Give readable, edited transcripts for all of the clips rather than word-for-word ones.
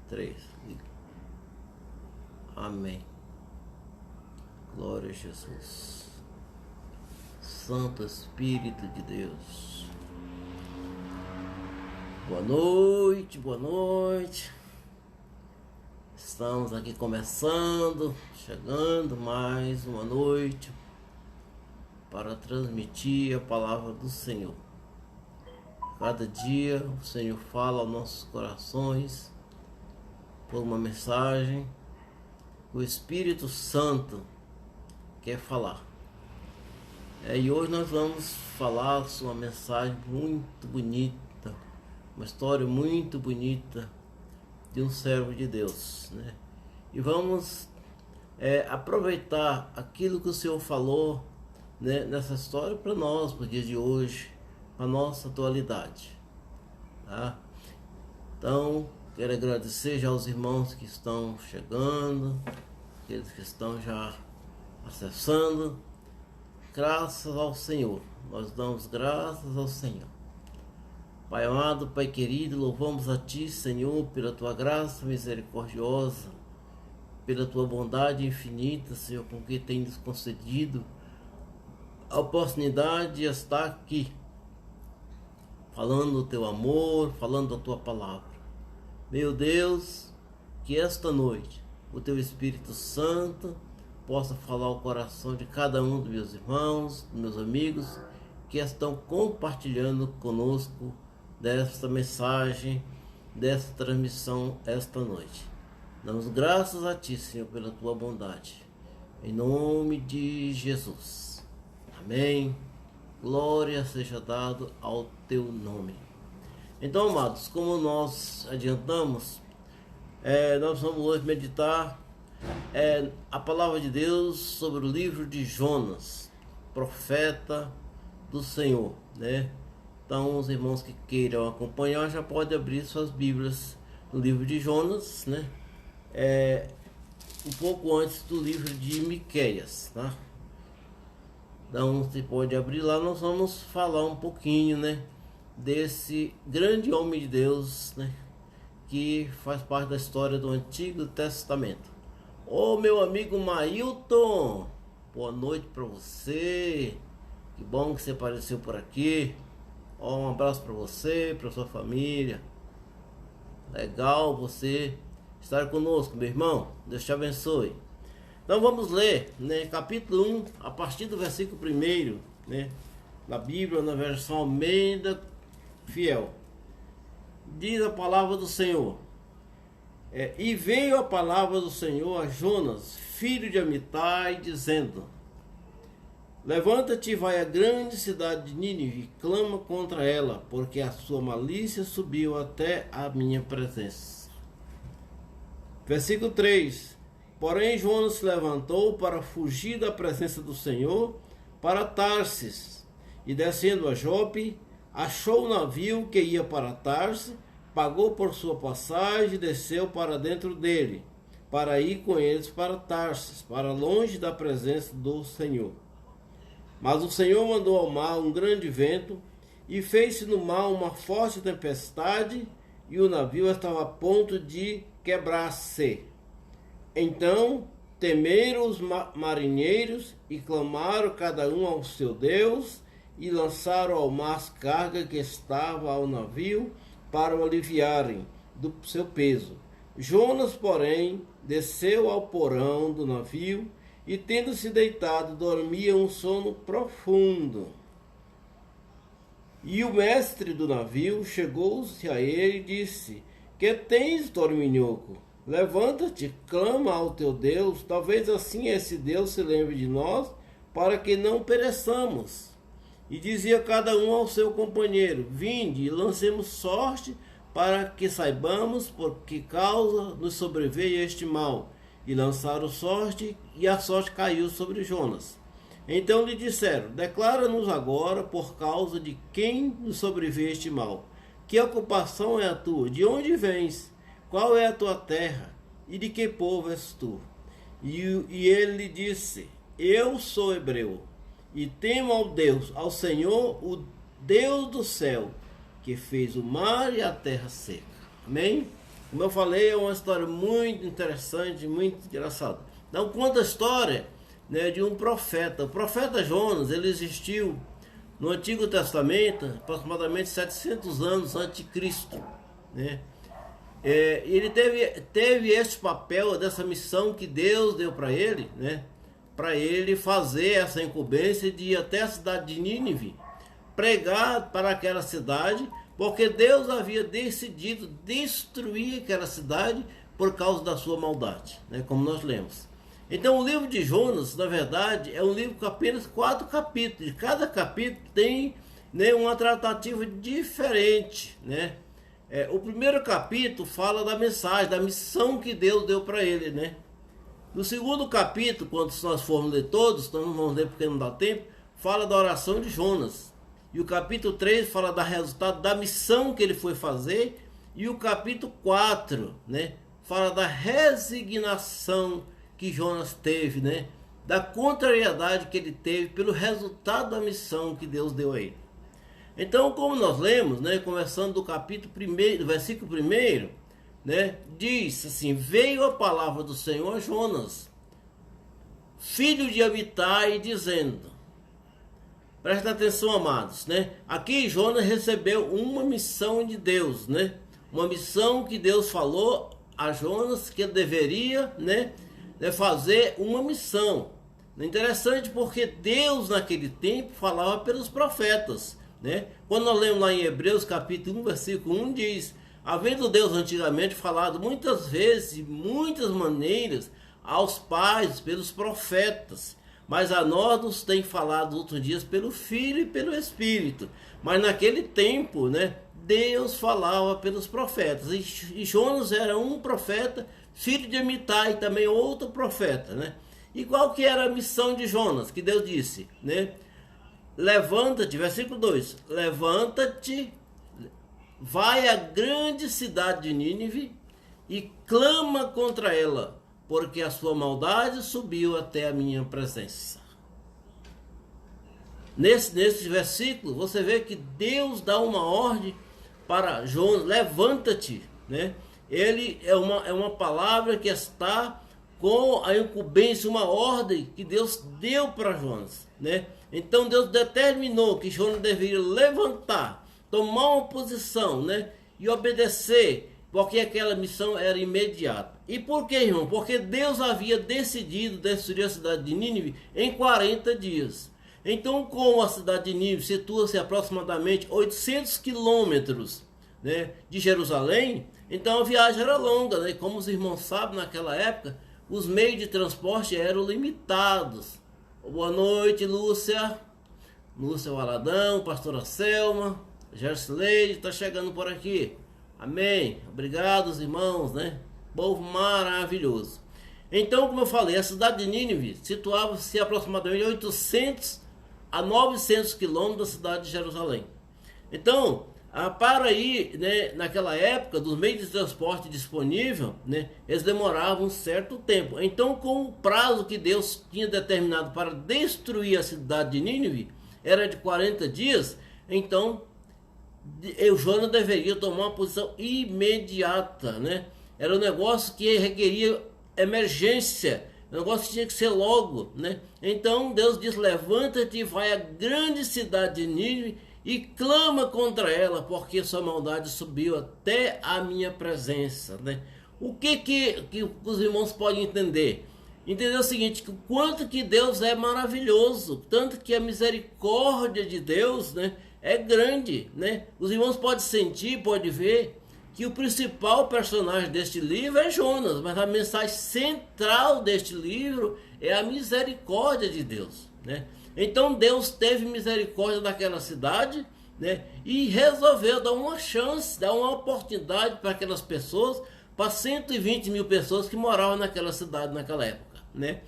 3. Amém. Glória a Jesus. Santo Espírito de Deus. Boa noite, boa noite. Estamos aqui chegando mais uma noite para transmitir a palavra do Senhor. Cada dia o Senhor fala aos nossos corações por uma mensagem. O Espírito Santo quer falar. E hoje nós vamos falar uma mensagem muito bonita, uma história muito bonita de um servo de Deus, né? E vamos aproveitar aquilo que o Senhor falou, né, nessa história para nós, para o dia de hoje, para a nossa atualidade, tá? Então, quero agradecer já aos irmãos que estão chegando, aqueles que estão já acessando. Graças ao Senhor, nós damos graças ao Senhor. Pai amado, Pai querido, louvamos a Ti, Senhor, pela Tua graça misericordiosa, pela Tua bondade infinita, Senhor, com que tem nos concedido a oportunidade de estar aqui, falando do Teu amor, falando da Tua palavra. Meu Deus, que esta noite o Teu Espírito Santo possa falar ao coração de cada um dos meus irmãos, dos meus amigos que estão compartilhando conosco desta mensagem, desta transmissão esta noite. Damos graças a Ti, Senhor, pela Tua bondade. Em nome de Jesus. Amém. Glória seja dado ao Teu nome. Então, amados, como nós adiantamos, nós vamos hoje meditar a palavra de Deus sobre o livro de Jonas, profeta do Senhor, né? Então, os irmãos que queiram acompanhar já podem abrir suas Bíblias no livro de Jonas, né? Um pouco antes do livro de Miqueias, tá? Então, você pode abrir lá, nós vamos falar um pouquinho, né, desse grande homem de Deus, né, que faz parte da história do Antigo Testamento. Ô meu amigo Mailton, boa noite para você. Que bom que você apareceu por aqui. Um abraço para você, para sua família. Legal você estar conosco, meu irmão. Deus te abençoe. Então vamos ler, né, capítulo 1, a partir do versículo 1, né, na Bíblia, na versão Almeida Fiel. Diz a palavra do Senhor. E veio a palavra do Senhor a Jonas, filho de Amitai, dizendo: Levanta-te e vai à grande cidade de Nínive e clama contra ela, porque a sua malícia subiu até a minha presença. Versículo 3. Porém Jonas se levantou para fugir da presença do Senhor para Tarsis, e descendo a Jope, achou o navio que ia para Tarsis, pagou por sua passagem e desceu para dentro dele, para ir com eles para Tarsis, para longe da presença do Senhor. Mas o Senhor mandou ao mar um grande vento, e fez-se no mar uma forte tempestade, e o navio estava a ponto de quebrar-se. Então temeram os marinheiros, e clamaram cada um ao seu Deus, e lançaram ao mar as cargas que estava ao navio, para o aliviarem do seu peso. Jonas, porém, desceu ao porão do navio e, tendo-se deitado, dormia um sono profundo. E o mestre do navio chegou-se a ele e disse: Que tens, dorminhoco? Levanta-te, clama ao teu Deus, talvez assim esse Deus se lembre de nós, para que não pereçamos. E dizia cada um ao seu companheiro: Vinde e lancemos sorte, para que saibamos por que causa nos sobreveio este mal. E lançaram sorte, e a sorte caiu sobre Jonas. Então lhe disseram: Declara-nos agora por causa de quem nos sobreveio este mal. Que ocupação é a tua? De onde vens? Qual é a tua terra? E de que povo és tu? E ele lhe disse: Eu sou hebreu, e temo ao Senhor, o Deus do céu, que fez o mar e a terra seca. Amém? Como eu falei, é uma história muito interessante, muito engraçada. Então conta a história, né, de um profeta. O profeta Jonas, ele existiu no Antigo Testamento aproximadamente 700 anos antes de Cristo, né? Ele teve esse papel, dessa missão que Deus deu para ele, né? Para ele fazer essa incumbência de ir até a cidade de Nínive, pregar para aquela cidade, porque Deus havia decidido destruir aquela cidade por causa da sua maldade, né? Como nós lemos. Então o livro de Jonas, na verdade, é um livro com apenas 4 capítulos. Cada capítulo tem, né, uma tratativa diferente, né? O primeiro capítulo fala da mensagem, da missão que Deus deu para ele, né? No segundo capítulo, quando nós formos ler todos, nós não vamos ler porque não dá tempo, fala da oração de Jonas. E o capítulo 3 fala do resultado da missão que ele foi fazer. E o capítulo 4, né, fala da resignação que Jonas teve, né? Da contrariedade que ele teve pelo resultado da missão que Deus deu a ele. Então, como nós lemos, né, começando do capítulo 1, do versículo 1, né, diz assim: veio a palavra do Senhor a Jonas, filho de Amitai, dizendo... Presta atenção, amados, né? Aqui Jonas recebeu uma missão de Deus, né? Uma missão que Deus falou a Jonas que ele deveria, né, fazer uma missão. Interessante porque Deus naquele tempo falava pelos profetas, né? Quando nós lemos lá em Hebreus capítulo 1, versículo 1, diz: havendo Deus antigamente falado muitas vezes, de muitas maneiras, aos pais pelos profetas, mas a nós nos tem falado outros dias pelo Filho e pelo Espírito. Mas naquele tempo, né, Deus falava pelos profetas. E Jonas era um profeta, filho de Amitai, também outro profeta, né? E qual que era a missão de Jonas? Que Deus disse, né? Levanta-te, versículo 2. Levanta-te, vai à grande cidade de Nínive e clama contra ela, porque a sua maldade subiu até a minha presença. Nesse versículo, você vê que Deus dá uma ordem para Jonas: levanta-te, né? Ele é uma palavra que está com a incumbência, uma ordem que Deus deu para Jonas, né? Então Deus determinou que Jonas deveria levantar, tomar uma posição, né, e obedecer, porque aquela missão era imediata. E por que, irmão? Porque Deus havia decidido destruir a cidade de Nínive em 40 dias. Então, como a cidade de Nínive situa-se aproximadamente 800 quilômetros, né, de Jerusalém, então a viagem era longa, né? Como os irmãos sabem, naquela época, os meios de transporte eram limitados. Boa noite, Lúcia Valadão, pastora Selma, Gersileide, está chegando por aqui. Amém. Obrigado, os irmãos, né? Povo maravilhoso. Então, como eu falei, a cidade de Nínive situava-se aproximadamente 800 a 900 quilômetros da cidade de Jerusalém. Então, para ir, né, naquela época, dos meios de transporte disponível, né, eles demoravam um certo tempo. Então, com o prazo que Deus tinha determinado para destruir a cidade de Nínive, era de 40 dias, então Jonas deveria tomar uma posição imediata, né? Era um negócio que requeria emergência, um negócio que tinha que ser logo, né? Então Deus diz: levanta-te e vai à grande cidade de Nínive e clama contra ela, porque sua maldade subiu até a minha presença, né? O que os irmãos podem entender? Entender o seguinte: que o quanto que Deus é maravilhoso, tanto que a misericórdia de Deus, né, é grande, né? Os irmãos podem sentir, podem ver que o principal personagem deste livro é Jonas, mas a mensagem central deste livro é a misericórdia de Deus, né? Então Deus teve misericórdia daquela cidade, né, e resolveu dar uma chance, dar uma oportunidade para aquelas pessoas, para 120 mil pessoas que moravam naquela cidade naquela época, né?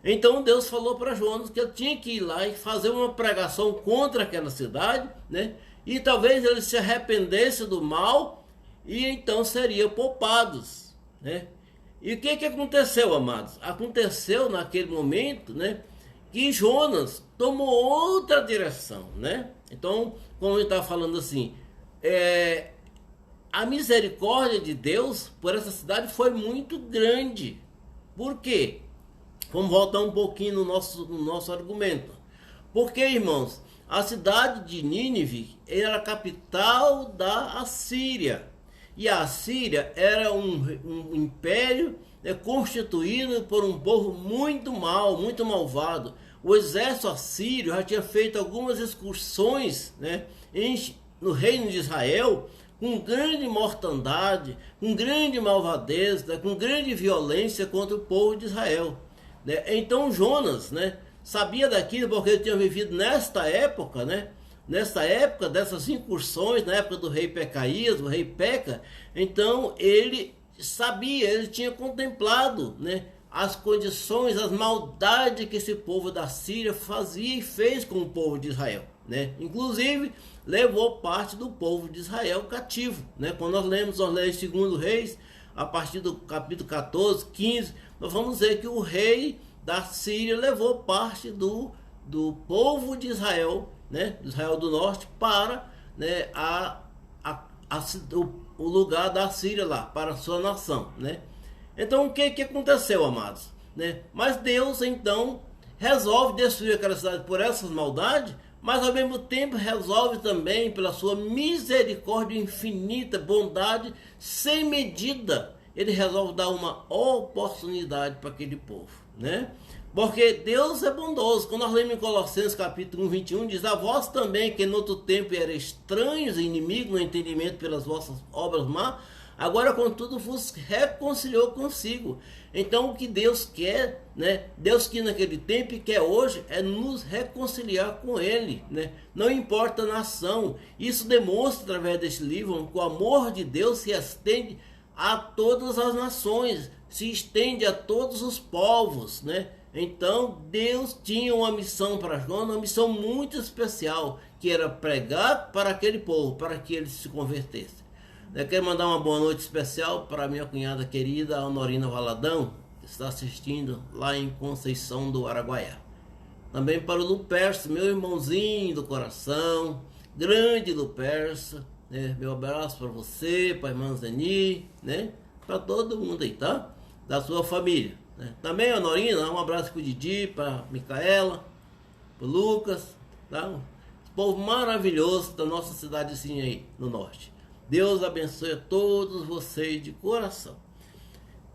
Então Deus falou para Jonas que ele tinha que ir lá e fazer uma pregação contra aquela cidade, né? E talvez eles se arrependessem do mal e então seriam poupados, né? E o que aconteceu, amados? Aconteceu naquele momento, né, que Jonas tomou outra direção, né? Então, como ele está falando assim, a misericórdia de Deus por essa cidade foi muito grande. Por quê? Vamos voltar um pouquinho no nosso argumento. Porque, irmãos, a cidade de Nínive era a capital da Assíria. E a Assíria era um império constituído por um povo muito mau, muito malvado. O exército assírio já tinha feito algumas excursões, no reino de Israel, com grande mortandade, com grande malvadeza, com grande violência contra o povo de Israel. Então Jonas, sabia daquilo porque ele tinha vivido nesta época, nessa época dessas incursões, na época do rei Pecaías, o rei Peca. Então ele sabia, ele tinha contemplado, as condições, as maldades que esse povo da Síria fazia e fez com o povo de Israel, Inclusive levou parte do povo de Israel cativo, Quando nós lemos 2 Reis, a partir do capítulo 14, 15, nós vamos ver que o rei da Síria levou parte do povo de Israel, Israel do Norte, para o lugar da Síria lá, para a sua nação, Então o que aconteceu, amados? Mas Deus então resolve destruir aquela cidade por essas maldades, mas ao mesmo tempo resolve também, pela sua misericórdia infinita, bondade sem medida, ele resolve dar uma oportunidade para aquele povo, Porque Deus é bondoso. Quando nós lemos em Colossenses capítulo 1, 21, diz: a vós também, que no outro tempo eram estranhos e inimigos no entendimento pelas vossas obras más, agora contudo vos reconciliou consigo. Então o que Deus quer, Deus que naquele tempo e quer hoje, é nos reconciliar com Ele, Não importa a nação. Isso demonstra através deste livro que o amor de Deus se estende a todas as nações, se estende a todos os povos, Então Deus tinha uma missão para Jonas, uma missão muito especial, que era pregar para aquele povo, para que eles se convertessem. Eu quero mandar uma boa noite especial para minha cunhada querida Honorina Valadão, que está assistindo lá em Conceição do Araguaia. Também para o Lupercio, meu irmãozinho do coração, grande Lupercio, meu abraço para você, para a irmã Zeni, para todo mundo aí, tá? Da sua família. Também a Honorina, um abraço para o Didi, para a Micaela, para o Lucas, tá? Um povo maravilhoso da nossa cidadezinha aí no norte. Deus abençoe a todos vocês de coração.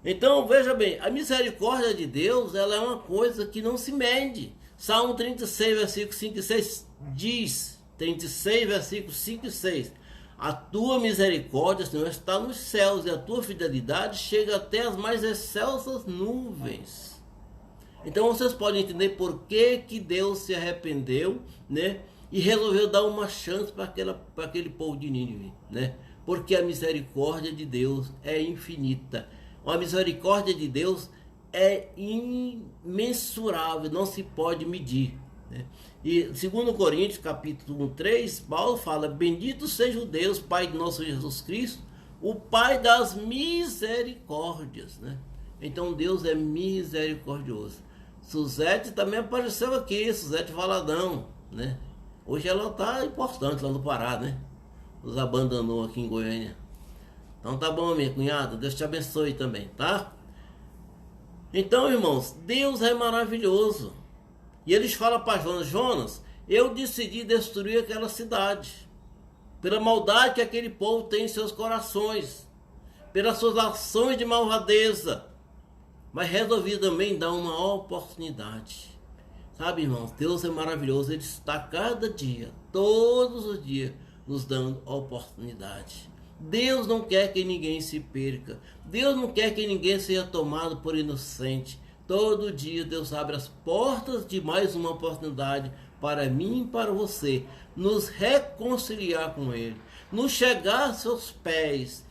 Então, veja bem, a misericórdia de Deus, ela é uma coisa que não se mede. Salmo 36, versículo 5 e 6 diz, 36, versículo 5 e 6, a tua misericórdia, Senhor, está nos céus, e a tua fidelidade chega até as mais excelsas nuvens. Então vocês podem entender por que Deus se arrependeu, e resolveu dar uma chance para aquele povo de Nínive, Porque a misericórdia de Deus é infinita. A misericórdia de Deus é imensurável, não se pode medir. E 2 Coríntios capítulo 3, Paulo fala: bendito seja o Deus, Pai de nosso Jesus Cristo, o Pai das misericórdias. Então Deus é misericordioso. Suzete também apareceu aqui, Suzete Valadão, Hoje ela está importante lá no Pará, Nos abandonou aqui em Goiânia. Então tá bom, minha cunhada, Deus te abençoe também, tá? Então, irmãos, Deus é maravilhoso. E eles falam para Jonas: Jonas, eu decidi destruir aquela cidade, pela maldade que aquele povo tem em seus corações, pelas suas ações de malvadeza, mas resolvi também dar uma oportunidade. Sabe, irmãos, Deus é maravilhoso, Ele está cada dia, todos os dias, nos dando oportunidade. Deus não quer que ninguém se perca, Deus não quer que ninguém seja tomado por inocente. Todo dia Deus abre as portas de mais uma oportunidade para mim e para você, nos reconciliar com Ele, nos chegar a seus pés,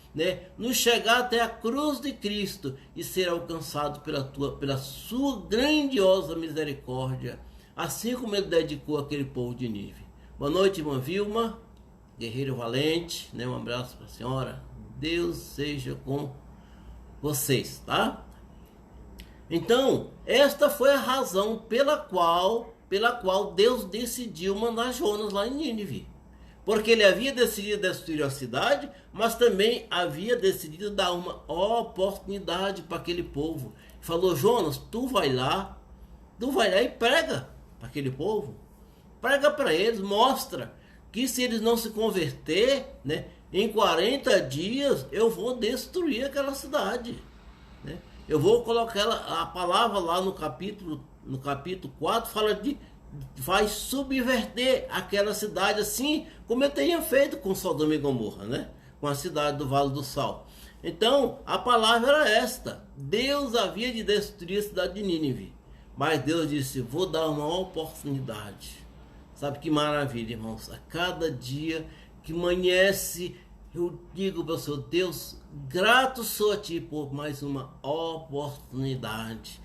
nos chegar até a cruz de Cristo e ser alcançado pela sua grandiosa misericórdia, assim como Ele dedicou aquele povo de Nínive. Boa noite, irmã Vilma, guerreiro valente, um abraço para a senhora. Deus seja com vocês, tá? Então, esta foi a razão pela qual Deus decidiu mandar Jonas lá em Nínive. porque ele havia decidido destruir a cidade, mas também havia decidido dar uma oportunidade para aquele povo. Falou: Jonas, tu vai lá e prega para aquele povo, prega para eles, mostra que se eles não se converter, né, em 40 dias eu vou destruir aquela cidade, né? Eu vou colocar a palavra lá no capítulo 4, fala de vai subverter aquela cidade, assim como eu tenha feito com Sodoma e Gomorra, né? Com a cidade do Vale do Sal. Então, a palavra era esta: Deus havia de destruir a cidade de Nínive, mas Deus disse: vou dar uma oportunidade. Sabe que maravilha, irmãos? A cada dia que amanhece, eu digo para o Senhor: Deus, grato sou a Ti por mais uma oportunidade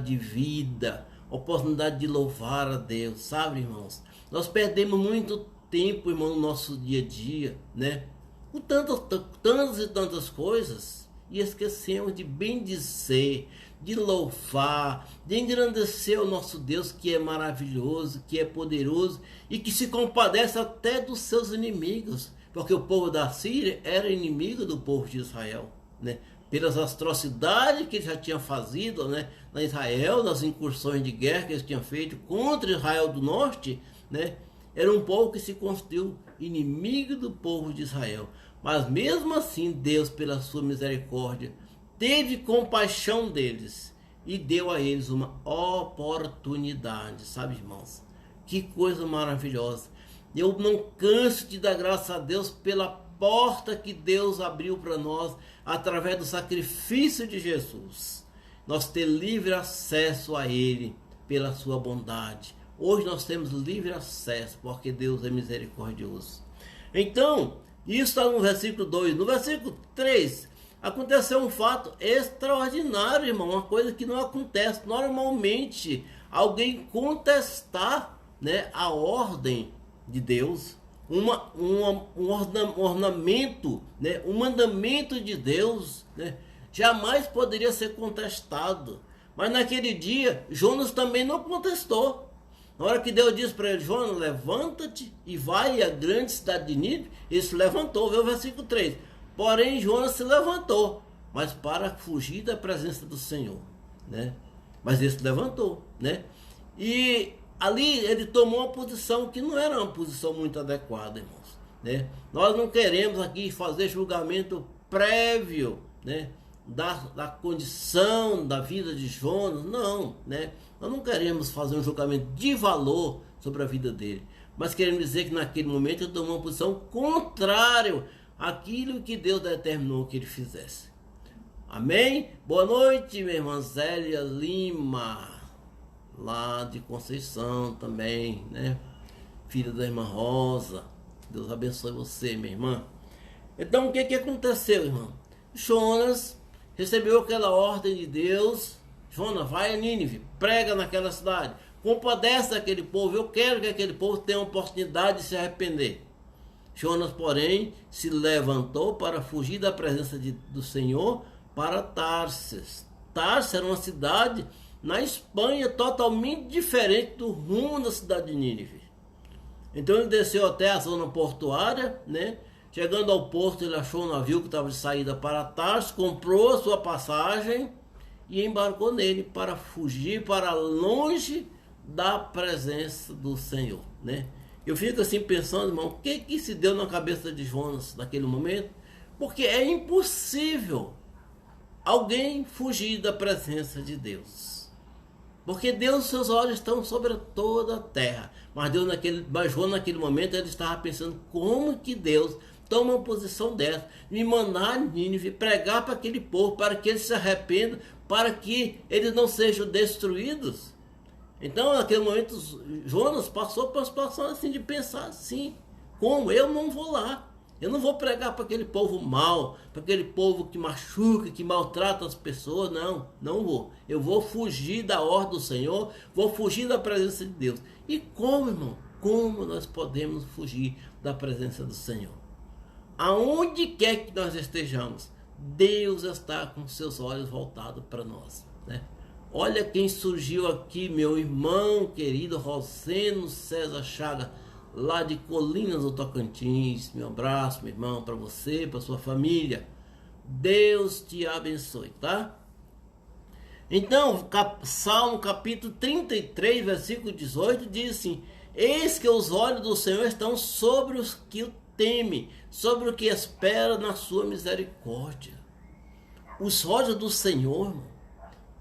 de vida, oportunidade de louvar a Deus, sabe, irmãos? Nós perdemos muito tempo, irmão, no nosso dia a dia, né? Com tantas e tantas coisas, e esquecemos de bendizer, de louvar, de engrandecer o nosso Deus, que é maravilhoso, que é poderoso e que se compadece até dos seus inimigos, porque o povo da Síria era inimigo do povo de Israel, né? Pelas atrocidades que ele já tinha fazido, né, na Israel, nas incursões de guerra que eles tinham feito contra Israel do Norte, né? Era um povo que se constituiu inimigo do povo de Israel. Mas mesmo assim, Deus, pela sua misericórdia, teve compaixão deles e deu a eles uma oportunidade, sabe, irmãos? Que coisa maravilhosa. Eu não canso de dar graças a Deus pela porta que Deus abriu para nós através do sacrifício de Jesus. Nós temos livre acesso a Ele pela sua bondade. Hoje nós temos livre acesso porque Deus é misericordioso. Então, isso está no versículo 2. No versículo 3, aconteceu um fato extraordinário, irmão. Uma coisa que não acontece normalmente. Alguém contestar, né, a ordem de Deus, um ornamento, né, um mandamento de Deus, né, jamais poderia ser contestado. Mas naquele dia, Jonas também não contestou. Na hora que Deus disse para ele: Jonas, levanta-te e vai à grande cidade de Nínive, ele se levantou. Vê o versículo 3. Porém, Jonas se levantou, mas para fugir da presença do Senhor, né? Mas ele se levantou, né? E ali ele tomou uma posição que não era uma posição muito adequada, irmãos, né? Nós não queremos aqui fazer julgamento prévio, né, da condição da vida de Jonas, não, né? Nós não queremos fazer um julgamento de valor sobre a vida dele, mas queremos dizer que naquele momento ele tomou uma posição contrária àquilo que Deus determinou que ele fizesse. Amém? Boa noite, minha irmã Zélia Lima, lá de Conceição também, né? Filha da irmã Rosa. Deus abençoe você, minha irmã. Então, o que aconteceu, irmão? Jonas recebeu aquela ordem de Deus: Jonas, vai a Nínive, prega naquela cidade, compadece aquele povo. Eu quero que aquele povo tenha a oportunidade de se arrepender. Jonas, porém, se levantou para fugir da presença do Senhor para Tarsis. Tarsis era uma cidade na Espanha totalmente diferente do rumo da cidade de Nínive. Então ele desceu até a zona portuária, né? Chegando ao porto, ele achou um navio que estava de saída para Tarsis, comprou a sua passagem e embarcou nele para fugir para longe da presença do Senhor, né? Eu fico assim pensando, irmão, o que se deu na cabeça de Jonas naquele momento? Porque é impossível alguém fugir da presença de Deus. Porque Deus, seus olhos estão sobre toda a terra. Mas Jonas naquele momento ele estava pensando: como que Deus toma uma posição dessa, me mandar a Nínive pregar para aquele povo, para que eles se arrependam, para que eles não sejam destruídos? Então, naquele momento, Jonas passou por uma situação assim de pensar assim: como? Eu não vou lá. Eu não vou pregar para aquele povo mau, para aquele povo que machuca, que maltrata as pessoas. Não vou. Eu vou fugir da ordem do Senhor, vou fugir da presença de Deus. E como, irmão? Como nós podemos fugir da presença do Senhor? Aonde quer que nós estejamos, Deus está com seus olhos voltados para nós, né? Olha quem surgiu aqui, meu irmão querido Roseno César Chaga. lá de Colinas do Tocantins. Meu abraço, meu irmão, para você, para sua família. Deus te abençoe, tá? Então, Salmo capítulo 33, versículo 18 diz assim: eis que os olhos do Senhor estão sobre os que o temem, sobre o que espera na sua misericórdia. Os olhos do Senhor, irmão,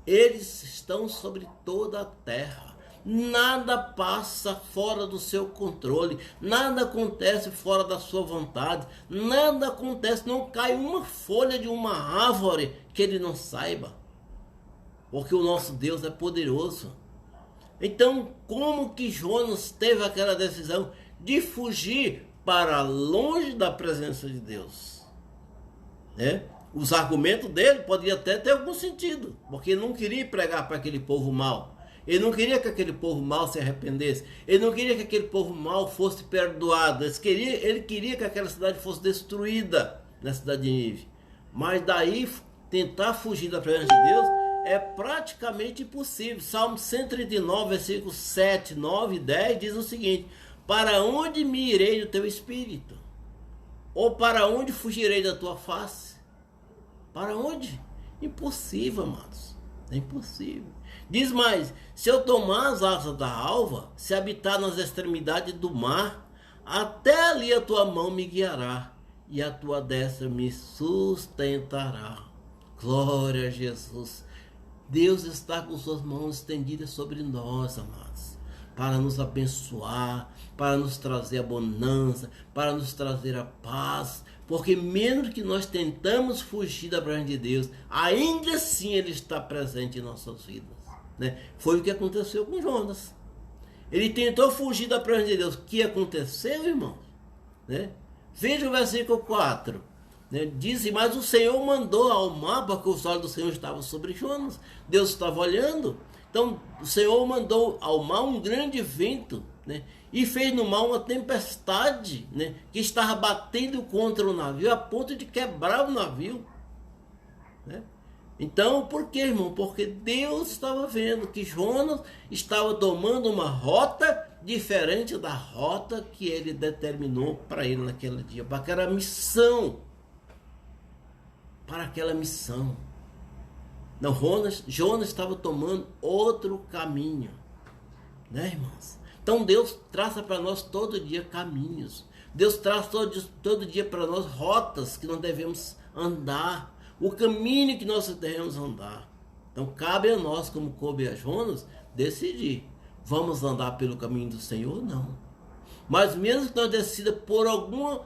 eles estão sobre toda a terra. Nada passa fora do seu controle, nada acontece fora da sua vontade, nada acontece, não cai uma folha de uma árvore que ele não saiba, porque o nosso Deus é poderoso. Então, como que Jonas teve aquela decisão de fugir para longe da presença de Deus? Né? Os argumentos dele podiam até ter algum sentido, porque ele não queria pregar para aquele povo mau. Ele não queria que aquele povo mau se arrependesse. Ele não queria que aquele povo mau fosse perdoado. Ele queria que aquela cidade fosse destruída, na cidade de Nínive. Mas daí, tentar fugir da presença de Deus é praticamente impossível. Salmo 139, versículos 7, 9 e 10 diz o seguinte: para onde me irei do teu espírito? Ou para onde fugirei da tua face? Para onde? Impossível, amados. É impossível. Diz mais: se eu tomar as asas da alva, se habitar nas extremidades do mar, até ali a tua mão me guiará e a tua destra me sustentará. Glória a Jesus. Deus está com suas mãos estendidas sobre nós, amados, para nos abençoar, para nos trazer a bonança, para nos trazer a paz, porque mesmo que nós tentamos fugir da presença de Deus, ainda assim Ele está presente em nossas vidas. Né? Foi o que aconteceu com Jonas. Ele tentou fugir da presença de Deus. O que aconteceu, irmãos? Né? Veja o versículo 4. Né? Diz: mas o Senhor mandou ao mar, porque os olhos do Senhor estavam sobre Jonas. Deus estava olhando. Então o Senhor mandou ao mar um grande vento, né? E fez no mar uma tempestade, né? Que estava batendo contra o navio a ponto de quebrar o navio. Né? Então, por que, irmão? Porque Deus estava vendo que Jonas estava tomando uma rota diferente da rota que ele determinou para ele naquele dia, para aquela missão. Para aquela missão. Não, Jonas estava tomando outro caminho. Né, irmãos? Então Deus traça para nós todo dia caminhos. Deus traz todo dia para nós rotas que nós devemos andar. O caminho que nós devemos andar. Então cabe a nós, como coube a Jonas, decidir. Vamos andar pelo caminho do Senhor? Não. Mas mesmo que nós decidamos por alguma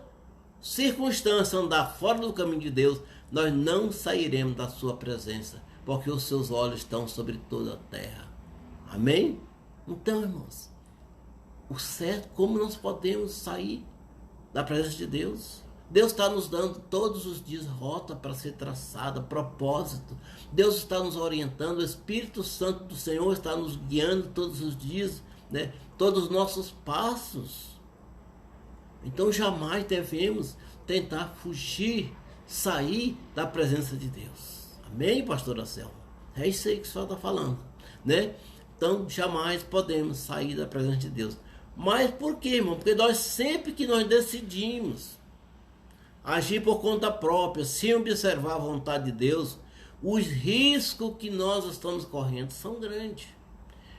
circunstância andar fora do caminho de Deus, nós não sairemos da sua presença, porque os seus olhos estão sobre toda a terra. Amém? Então, irmãos, o certo, como nós podemos sair da presença de Deus? Deus está nos dando todos os dias rota para ser traçada, propósito. Deus está nos orientando, o Espírito Santo do Senhor está nos guiando todos os dias, né? Todos os nossos passos. Então jamais devemos tentar fugir, sair da presença de Deus. Amém, pastora Selma? É isso aí que o senhor está falando, né? Então jamais podemos sair da presença de Deus. Mas por quê, irmão? Porque nós sempre que nós decidimos agir por conta própria, sem observar a vontade de Deus, os riscos que nós estamos correndo são grandes.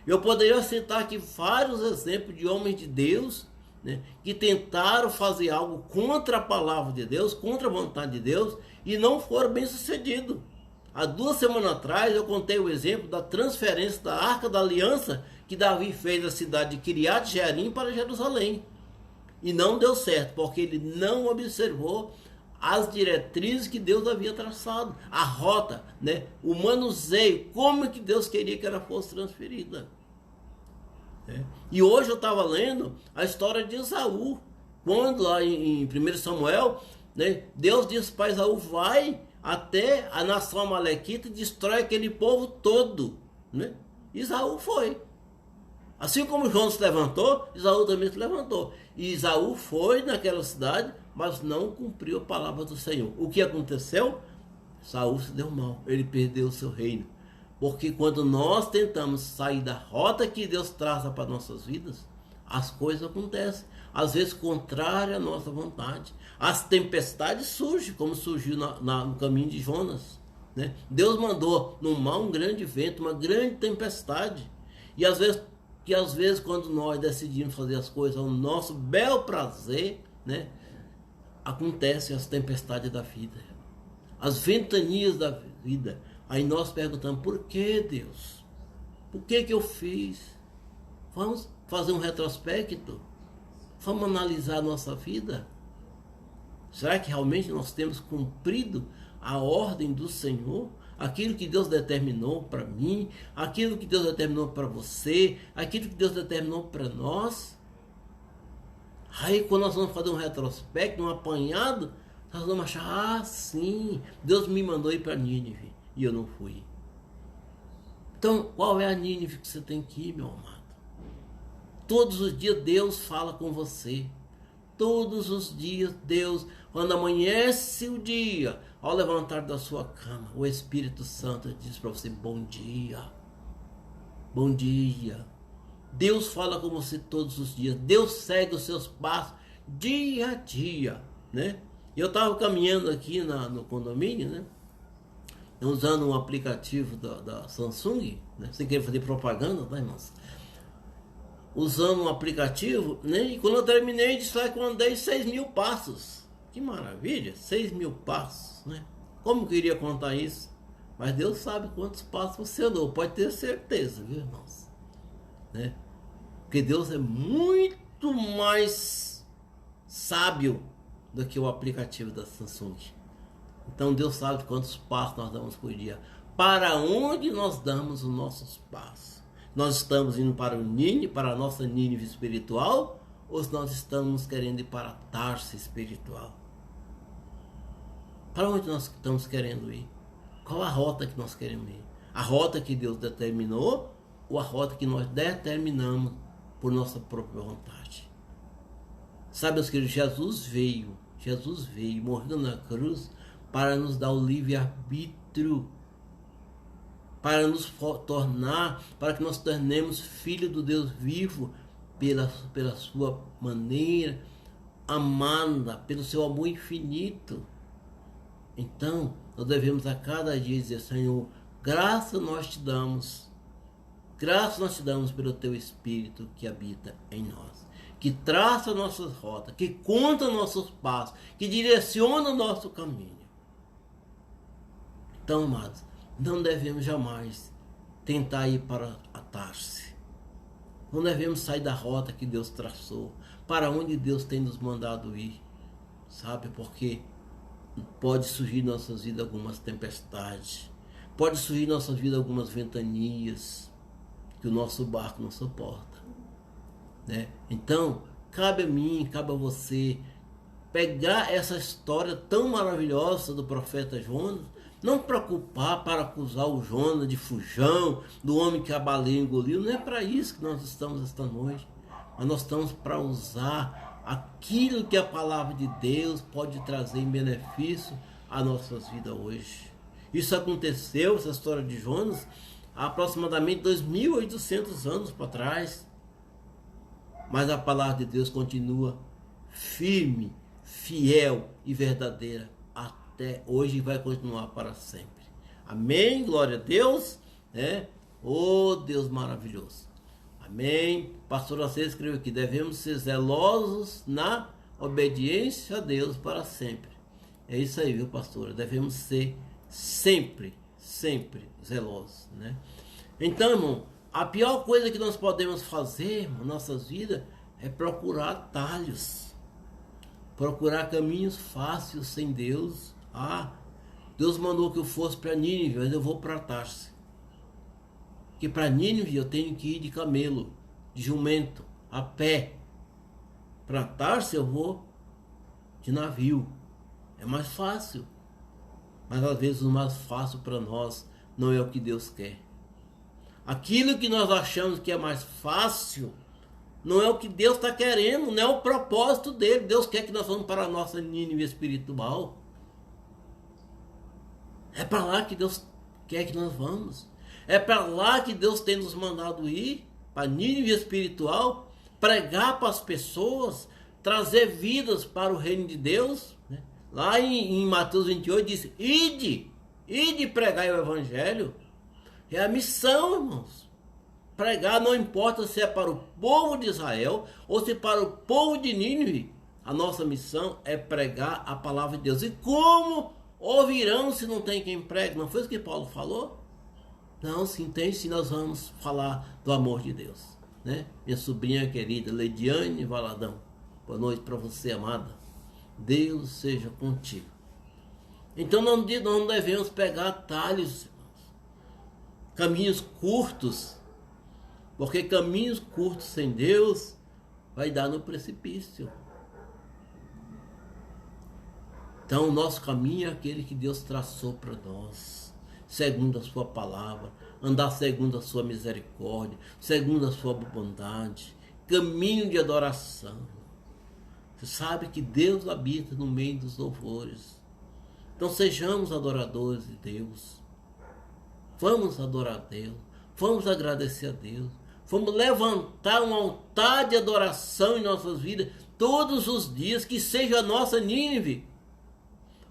Eu poderia citar aqui vários exemplos de homens de Deus, né, que tentaram fazer algo contra a palavra de Deus, contra a vontade de Deus, e não foram bem sucedidos. Há 2 semanas atrás eu contei o exemplo da transferência da Arca da Aliança que Davi fez da cidade de Kiriat Jearim para Jerusalém. E não deu certo, porque ele não observou as diretrizes que Deus havia traçado, a rota, né? O manuseio, como que Deus queria que ela fosse transferida. E hoje eu estava lendo a história de Esaú, quando lá em 1 Samuel, né, Deus disse para Esaú: vai até a nação amalequita e destrói aquele povo todo. Né? Esaú foi. Assim como João se levantou, Esaú também se levantou. E Esaú foi naquela cidade, mas não cumpriu a palavra do Senhor. O que aconteceu? Saul se deu mal, ele perdeu o seu reino. Porque quando nós tentamos sair da rota que Deus traça para nossas vidas, as coisas acontecem, às vezes contrária à nossa vontade. As tempestades surgem, como surgiu no caminho de Jonas, né? Deus mandou no mar um grande vento, uma grande tempestade. E às vezes quando nós decidimos fazer as coisas ao nosso bel prazer, né, acontecem as tempestades da vida, as ventanias da vida. Aí nós perguntamos: por que, Deus? Por que eu fiz? Vamos fazer um retrospecto? Vamos analisar a nossa vida? Será que realmente nós temos cumprido a ordem do Senhor? Aquilo que Deus determinou para mim, aquilo que Deus determinou para você, aquilo que Deus determinou para nós? Aí quando nós vamos fazer um retrospecto, um apanhado, nós vamos achar: sim, Deus me mandou ir para Nínive e eu não fui. Então, qual é a Nínive que você tem que ir, meu amado? Todos os dias Deus fala com você. Todos os dias Deus, quando amanhece o dia, ao levantar da sua cama, o Espírito Santo diz para você: bom dia. Bom dia. Deus fala com você todos os dias. Deus segue os seus passos dia a dia, né? Eu estava caminhando aqui no condomínio, né, usando um aplicativo da Samsung, né, sem querer fazer propaganda, tá, irmãos? Usando um aplicativo, né, e quando eu terminei de sair, eu andei 6.000 passos. Que maravilha, 6.000 passos, né? Como que eu iria contar isso? Mas Deus sabe quantos passos você andou, pode ter certeza, viu, irmãos? Né? Porque Deus é muito mais sábio do que o aplicativo da Samsung. Então Deus sabe quantos passos nós damos por dia. Para onde nós damos os nossos passos? Nós estamos indo para o Nínive, para a nossa Nínive espiritual, ou nós estamos querendo ir para a Tarse espiritual? Para onde nós estamos querendo ir? Qual a rota que nós queremos ir? A rota que Deus determinou ou a rota que nós determinamos por nossa própria vontade? Sabe, meus queridos, Jesus veio, morreu na cruz para nos dar o livre-arbítrio, para nos tornar, para que nós tornemos filhos do Deus vivo pela sua maneira amada, pelo seu amor infinito. Então, nós devemos a cada dia dizer: Senhor, graças nós te damos pelo teu Espírito que habita em nós, que traça nossas rotas, que conta nossos passos, que direciona o nosso caminho. Então, amados, não devemos jamais tentar ir para a Tarse. Não devemos sair da rota que Deus traçou, para onde Deus tem nos mandado ir. Sabe, porque pode surgir em nossas vidas algumas tempestades, pode surgir em nossas vidas algumas ventanias que o nosso barco não suporta, né? Então, cabe a mim, cabe a você pegar essa história tão maravilhosa do profeta Jonas, não preocupar para acusar o Jonas de fujão, do homem que a baleia engoliu. Não é para isso que nós estamos esta noite, mas nós estamos para usar aquilo que a palavra de Deus pode trazer em benefício às nossas vidas hoje. Isso aconteceu, essa história de Jonas, há aproximadamente 2.800 anos para trás. Mas a palavra de Deus continua firme, fiel e verdadeira até hoje e vai continuar para sempre. Amém? Glória a Deus, né? Oh, Deus maravilhoso. Amém? Pastor Acê escreveu aqui: devemos ser zelosos na obediência a Deus para sempre. É isso aí, viu, pastora? Devemos ser sempre zelosos, né? Então, irmão, a pior coisa que nós podemos fazer nas nossas vidas é procurar atalhos, procurar caminhos fáceis sem Deus. Deus mandou que eu fosse para Nínive, mas eu vou para Tarse. Porque para Nínive eu tenho que ir de camelo, de jumento, a pé. Para Tarse eu vou de navio. É mais fácil. Mas às vezes o mais fácil para nós não é o que Deus quer. Aquilo que nós achamos que é mais fácil não é o que Deus está querendo, não é o propósito dele. Deus quer que nós vamos para a nossa Nínive espiritual. É para lá que Deus quer que nós vamos. É para lá que Deus tem nos mandado ir, para a Nínive espiritual, pregar para as pessoas, trazer vidas para o reino de Deus, né? Lá em Mateus 28 diz: ide pregar o evangelho. É a missão, irmãos. Pregar não importa se é para o povo de Israel ou se é para o povo de Nínive. A nossa missão é pregar a palavra de Deus. E como ouvirão se não tem quem pregue? Não foi isso que Paulo falou? Não, se entende, se nós vamos falar do amor de Deus, né? Minha sobrinha querida Leidiane Valadão, boa noite para você, amada. Deus seja contigo. Então não devemos pegar atalhos, irmãos, caminhos curtos, porque caminhos curtos sem Deus vai dar no precipício. Então o nosso caminho é aquele que Deus traçou para nós, segundo a sua palavra, andar segundo a sua misericórdia, segundo a sua bondade, caminho de adoração. Você sabe que Deus habita no meio dos louvores. Então sejamos adoradores de Deus. Vamos adorar a Deus, vamos agradecer a Deus, vamos levantar um altar de adoração em nossas vidas todos os dias, que seja a nossa Nínive.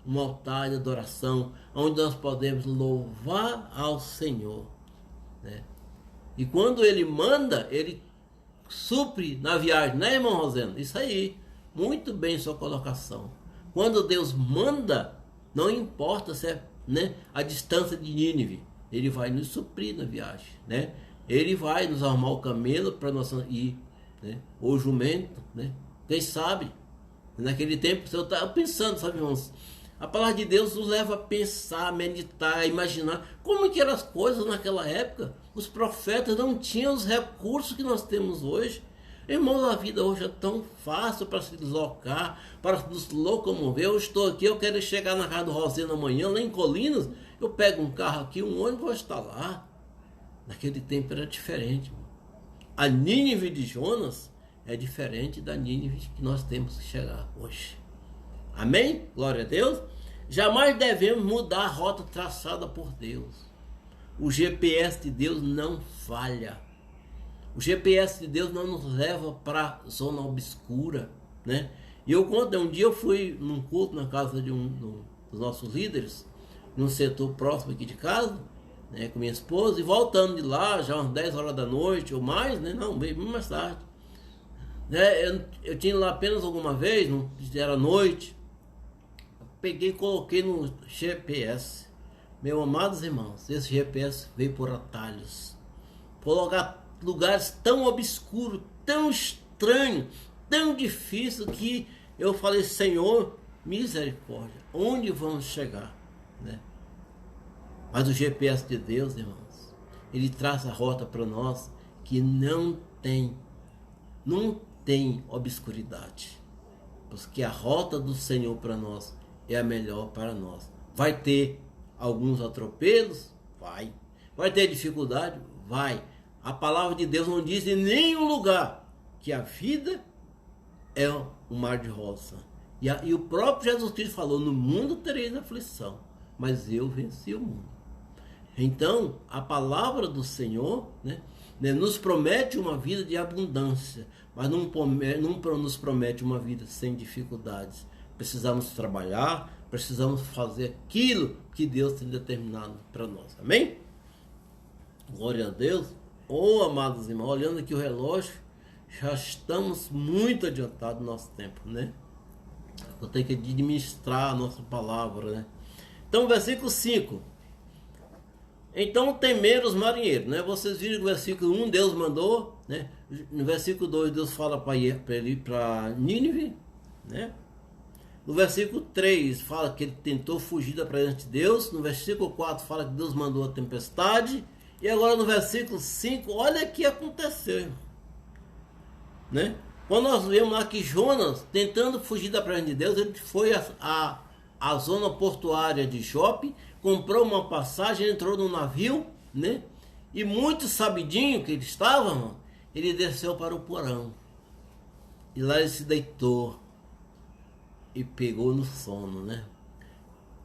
Um altar de adoração onde nós podemos louvar ao Senhor, né? E quando Ele manda, Ele supre na viagem, né, irmão Rosendo? Isso aí, muito bem sua colocação. Quando Deus manda, não importa se é, né, a distância de Nínive, Ele vai nos suprir na viagem, né? Ele vai nos arrumar o camelo para nós ir, né? Ou o jumento, né? Quem sabe? Naquele tempo, eu estava pensando, sabe, irmãos? A palavra de Deus nos leva a pensar, a meditar, a imaginar como que eram as coisas naquela época. Os profetas não tinham os recursos que nós temos hoje. Irmãos, a vida hoje é tão fácil para se deslocar, para nos locomover. Eu estou aqui, eu quero chegar na casa do Rosendo amanhã, lá em Colinas. Eu pego um carro aqui, um ônibus, vou estar lá. Naquele tempo era diferente. A Nínive de Jonas é diferente da Nínive que nós temos que chegar hoje. Amém? Glória a Deus. Jamais devemos mudar a rota traçada por Deus. O GPS de Deus não falha. O GPS de Deus não nos leva para a zona obscura, né? E eu conto, um dia eu fui num culto na casa de dos nossos líderes, num setor próximo aqui de casa, né, com minha esposa, e voltando de lá, já umas 10 horas da noite ou mais, né? Não, bem mais tarde. Eu tinha lá apenas alguma vez, era noite. Peguei e coloquei no GPS. Meus amados irmãos, esse GPS veio por atalhos, por lugares tão obscuros, tão estranhos, tão difíceis, que eu falei: Senhor, misericórdia, onde vamos chegar, né? Mas o GPS de Deus, irmãos, ele traça a rota para nós que não tem obscuridade, porque a rota do Senhor para nós é a melhor para nós. Vai ter alguns atropelos? Vai ter dificuldade? Vai. A palavra de Deus não diz em nenhum lugar que a vida é um mar de rosa. E o próprio Jesus Cristo falou: no mundo tereis aflição, mas eu venci o mundo. Então, a palavra do Senhor, né, nos promete uma vida de abundância, mas não nos promete uma vida sem dificuldades. Precisamos trabalhar, precisamos fazer aquilo que Deus tem determinado para nós. Amém? Glória a Deus. Oh, amados irmãos, olhando aqui o relógio, já estamos muito adiantados no nosso tempo, né? Eu tenho que administrar a nossa palavra, né? Então, versículo 5. Então temeram os marinheiros, né? Vocês viram que no versículo 1 Deus mandou, né? No versículo 2 Deus fala para ele ir para Nínive, né? No versículo 3 fala que ele tentou fugir da presença de Deus. No versículo 4 fala que Deus mandou a tempestade. E agora no versículo 5, olha o que aconteceu, né? Quando nós vemos lá que Jonas, tentando fugir da presença de Deus, ele foi à zona portuária de Jope, comprou uma passagem, entrou no navio, né? E muito sabidinho que ele estava, mano, ele desceu para o porão. E lá ele se deitou e pegou no sono, né?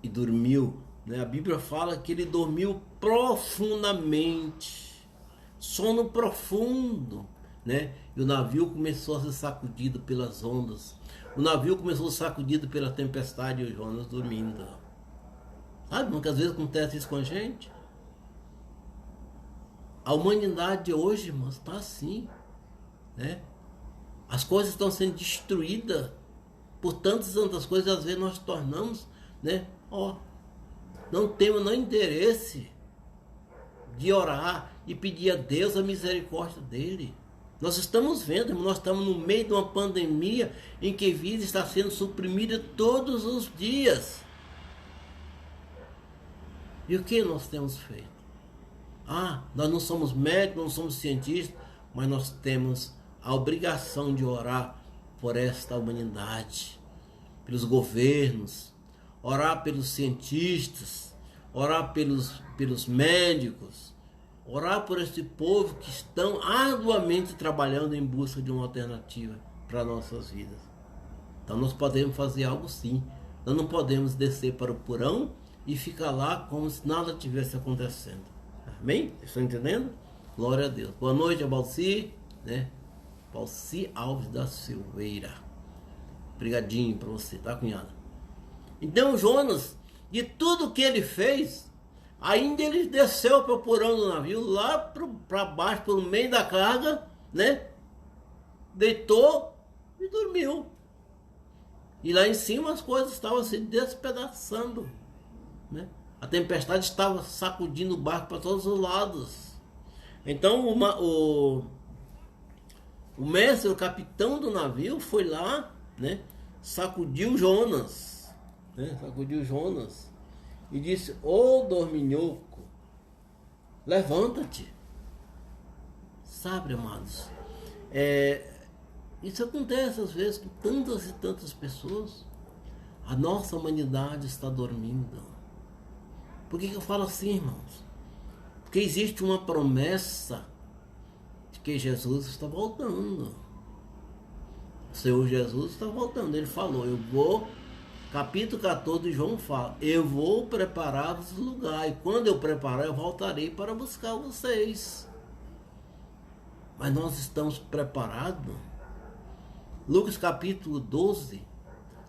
E dormiu, né? A Bíblia fala que ele dormiu profundamente. Sono profundo. né? E o navio começou a ser sacudido pelas ondas. O navio começou a ser sacudido pela tempestade e o Jonas dormindo. Sabe, muitas vezes acontece isso com a gente. A humanidade hoje, irmãos, está assim, né? As coisas estão sendo destruídas por tantas coisas, às vezes nós tornamos, né? Não temos nem interesse de orar e pedir a Deus a misericórdia dele. Nós estamos vendo, irmão, nós estamos no meio de uma pandemia em que a vida está sendo suprimida todos os dias. E o que nós temos feito? Nós não somos médicos, não somos cientistas, mas nós temos a obrigação de orar por esta humanidade, pelos governos, orar pelos cientistas, orar pelos médicos, orar por este povo que estão arduamente trabalhando em busca de uma alternativa para nossas vidas. Então nós podemos fazer algo sim. Nós não podemos descer para o porão e ficar lá como se nada tivesse acontecendo. Amém? Estão entendendo? Glória a Deus. Boa noite, Balci, né? Balci Alves da Silveira. Obrigadinho para você, tá, cunhada? Então Jonas, de tudo que ele fez, ainda ele desceu para o porão do navio, lá para baixo, pelo meio da carga, né? Deitou e dormiu. E lá em cima as coisas estavam se despedaçando, né? A tempestade estava sacudindo o barco para todos os lados. Então o mestre, o capitão do navio, foi lá, né? Sacudiu Jonas, né? Sacudiu Jonas e disse: ô dorminhoco, levanta-te. Sabe, amados, isso acontece às vezes com tantas e tantas pessoas. A nossa humanidade está dormindo. Por que eu falo assim, irmãos? Porque existe uma promessa de que Jesus está voltando. O Senhor Jesus está voltando. Ele falou, capítulo 14 de João fala, eu vou preparar-vos lugar, e quando eu preparar, eu voltarei para buscar vocês. Mas nós estamos preparados? Lucas capítulo 12,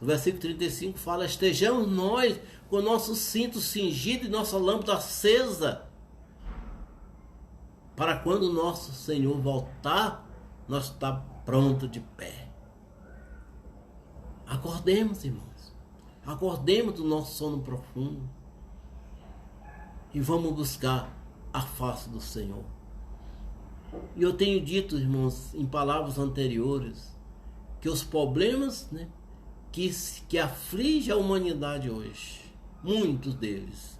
o versículo 35 fala, estejamos nós com o nosso cinto cingido e nossa lâmpada acesa, para quando o nosso Senhor voltar, nós está pronto de pé. Acordemos, irmãos. Acordemos do nosso sono profundo e vamos buscar a face do Senhor. E eu tenho dito, irmãos, em palavras anteriores, que os problemas, né, que afligem a humanidade hoje, muitos deles,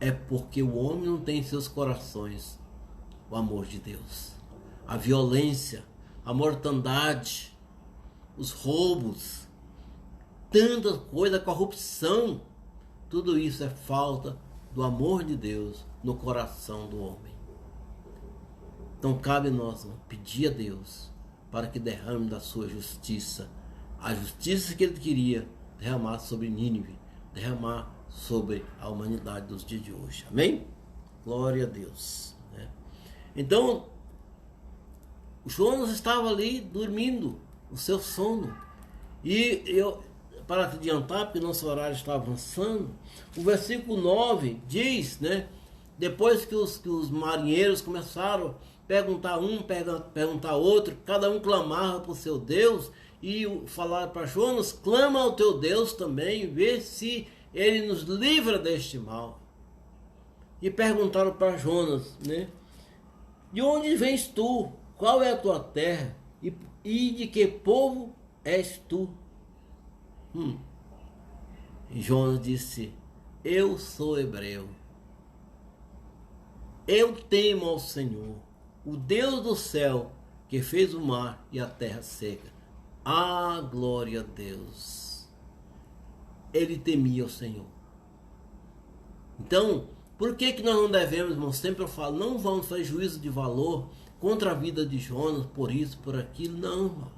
é porque o homem não tem em seus corações o amor de Deus. A violência, a mortandade, os roubos, tanta coisa, a corrupção, tudo isso é falta do amor de Deus no coração do homem. Então cabe nós pedir a Deus para que derrame da sua justiça, a justiça que ele queria derramar sobre Nínive, derramar sobre a humanidade dos dias de hoje. Amém? Glória a Deus, né? Então o Jonas estava ali dormindo o seu sono. E eu, para te adiantar, porque nosso horário está avançando, o versículo 9 diz, né? Depois que os marinheiros começaram a perguntar perguntar outro, cada um clamava para o seu Deus, e falaram para Jonas, clama ao teu Deus também, vê se ele nos livra deste mal. E perguntaram para Jonas, né? De onde vens tu? Qual é a tua terra? E de que povo és tu? E Jonas disse, eu sou hebreu. Eu temo ao Senhor, o Deus do céu, que fez o mar e a terra seca. Glória a Deus. Ele temia o Senhor. Então, por que nós não devemos, irmãos? Sempre eu falo, não vamos fazer juízo de valor contra a vida de Jonas, por isso, por aquilo, não, irmão.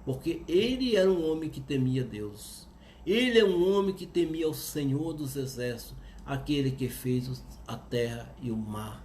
Porque ele era um homem que temia Deus. Ele é um homem que temia o Senhor dos exércitos, aquele que fez a terra e o mar.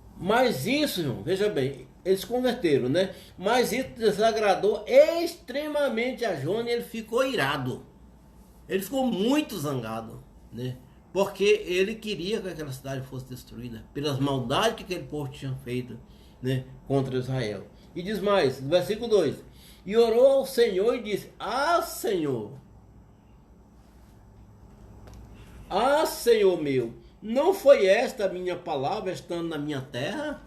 Mas isso, irmão, veja bem, eles se converteram, né? Mas isso desagradou extremamente a Jonas e ele ficou irado. Ele ficou muito zangado, né? Porque ele queria que aquela cidade fosse destruída pelas maldades que aquele povo tinha feito, né, contra Israel. E diz mais, no versículo 2: e orou ao Senhor e disse: Senhor meu, não foi esta a minha palavra estando na minha terra?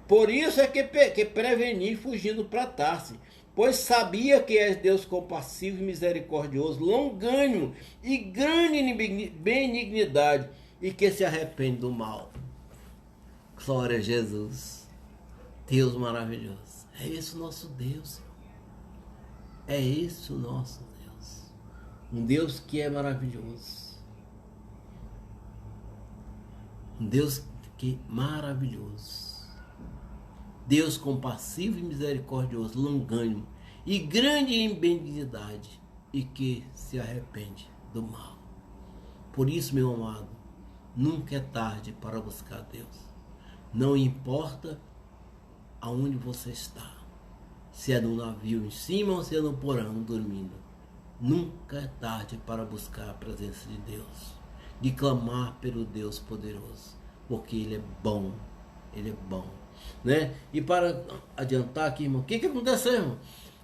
Por isso é que preveni fugindo para Tarse, pois sabia que és Deus compassivo e misericordioso, longânimo e grande benignidade, e que se arrepende do mal. Glória a Jesus. Deus maravilhoso. É esse o nosso Deus. É esse o nosso Deus. Um Deus que é maravilhoso. Um Deus que é maravilhoso. Deus compassivo e misericordioso, longânimo e grande em benignidade, e que se arrepende do mal. Por isso, meu amado, nunca é tarde para buscar Deus. Não importa aonde você está, se é no navio em cima ou se é no porão dormindo, nunca é tarde para buscar a presença de Deus, de clamar pelo Deus poderoso, porque Ele é bom, Ele é bom, né? E para adiantar aqui, irmão, o que aconteceu, irmão?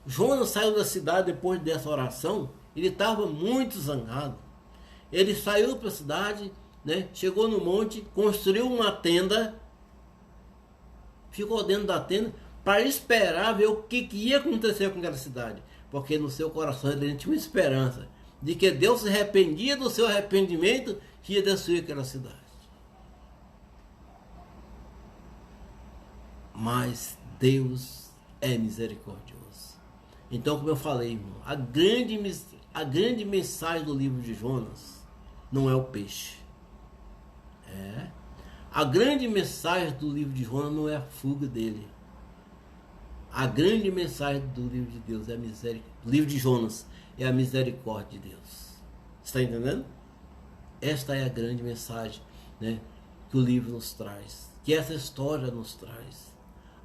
Jonas saiu da cidade depois dessa oração. Ele estava muito zangado. Ele saiu para a cidade, né? Chegou no monte, construiu uma tenda, ficou dentro da tenda para esperar ver o que ia acontecer com aquela cidade, porque no seu coração ele tinha uma esperança de que Deus se arrependia do seu arrependimento, que ia destruir aquela cidade. Mas Deus é misericordioso. Então, como eu falei, irmão, a grande mensagem do livro de Jonas não é o peixe. A grande mensagem do livro de Jonas não é a fuga dele. A grande mensagem do livro de Deus é a misericórdia. O livro de Jonas é a misericórdia de Deus. Está entendendo? Esta é a grande mensagem, né, que o livro nos traz, que essa história nos traz.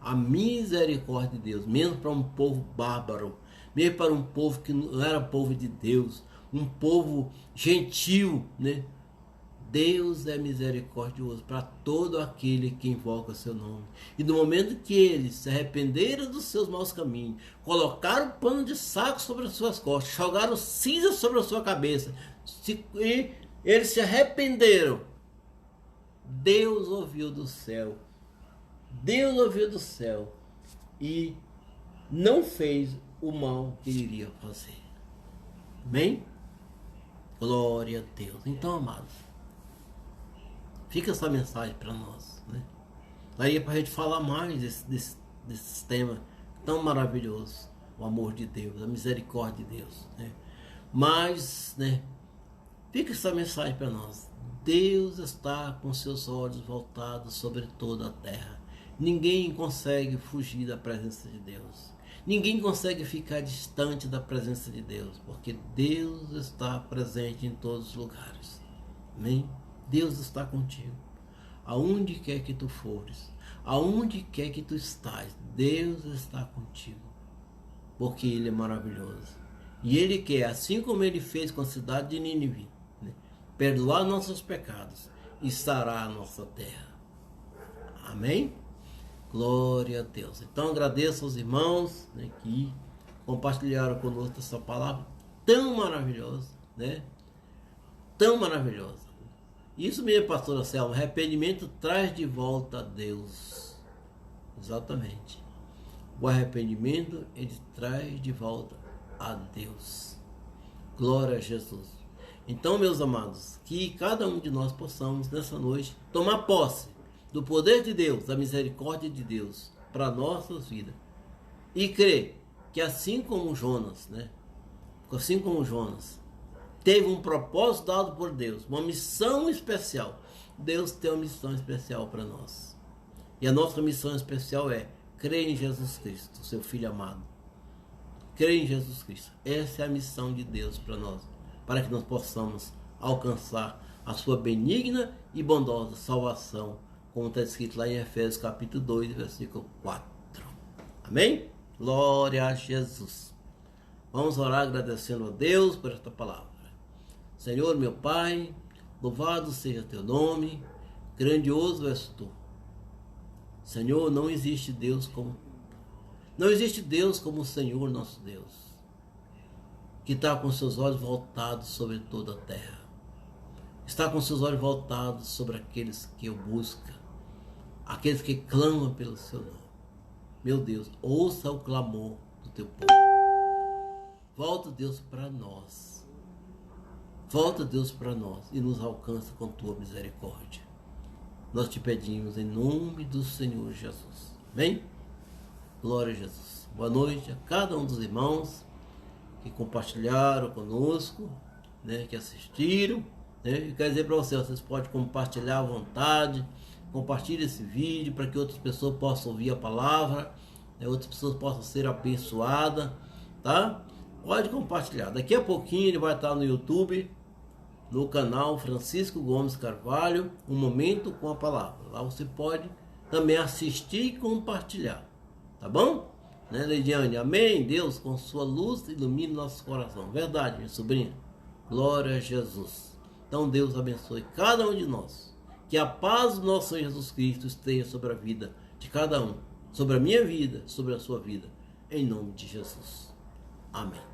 A misericórdia de Deus, mesmo para um povo bárbaro, mesmo para um povo que não era povo de Deus, um povo gentil, né? Deus é misericordioso para todo aquele que invoca seu nome. E no momento que eles se arrependeram dos seus maus caminhos, colocaram pano de saco sobre as suas costas, jogaram cinza sobre a sua cabeça, e eles se arrependeram, Deus ouviu do céu. Deus ouviu do céu e não fez o mal que ele iria fazer. Amém? Glória a Deus. Então, amados, fica essa mensagem para nós, né? Daí para a gente falar mais desse tema tão maravilhoso, o amor de Deus, a misericórdia de Deus, né? Mas, né, fica essa mensagem para nós. Deus está com seus olhos voltados sobre toda a terra. Ninguém consegue fugir da presença de Deus. Ninguém consegue ficar distante da presença de Deus, porque Deus está presente em todos os lugares. Amém? Deus está contigo. Aonde quer que tu fores, aonde quer que tu estás, Deus está contigo. Porque Ele é maravilhoso. E Ele quer, assim como Ele fez com a cidade de Nínive, né, perdoar nossos pecados e sarar a nossa terra. Amém? Glória a Deus. Então agradeço aos irmãos, né, que compartilharam conosco essa palavra tão maravilhosa, né? Tão maravilhosa. Isso mesmo, pastora Selma, arrependimento traz de volta a Deus. Exatamente. O arrependimento, ele traz de volta a Deus. Glória a Jesus. Então, meus amados, que cada um de nós possamos nessa noite tomar posse do poder de Deus, da misericórdia de Deus para nossas vidas. E crer que assim como Jonas, né? Assim como Jonas teve um propósito dado por Deus, uma missão especial. Deus tem uma missão especial para nós. E a nossa missão especial é crer em Jesus Cristo, seu Filho amado. Crer em Jesus Cristo. Essa é a missão de Deus para nós, para que nós possamos alcançar a sua benigna e bondosa salvação como está escrito lá em Efésios capítulo 2, versículo 4. Amém? Glória a Jesus. Vamos orar agradecendo a Deus por esta palavra. Senhor, meu Pai, louvado seja teu nome, grandioso és tu. Senhor, não existe Deus como o Senhor nosso Deus, que está com seus olhos voltados sobre toda a terra. Está com seus olhos voltados sobre aqueles que o buscam, aqueles que clamam pelo seu nome. Meu Deus, ouça o clamor do teu povo. Volta, Deus, para nós. Volta, Deus, para nós e nos alcança com tua misericórdia. Nós te pedimos em nome do Senhor Jesus. Amém? Glória a Jesus. Boa noite a cada um dos irmãos que compartilharam conosco, né, que assistiram. Eu quero dizer para vocês podem compartilhar à vontade, compartilhe esse vídeo para que outras pessoas possam ouvir a palavra, outras pessoas possam ser abençoadas, tá? Pode compartilhar. Daqui a pouquinho ele vai estar no YouTube, no canal Francisco Gomes Carvalho, Um Momento com a Palavra. Lá você pode também assistir e compartilhar, tá bom? Né, Leidiane? Amém? Deus, com sua luz, ilumine nosso coração. Verdade, minha sobrinha. Glória a Jesus. Então Deus abençoe cada um de nós. Que a paz do nosso Senhor Jesus Cristo esteja sobre a vida de cada um. Sobre a minha vida, sobre a sua vida. Em nome de Jesus. Amém.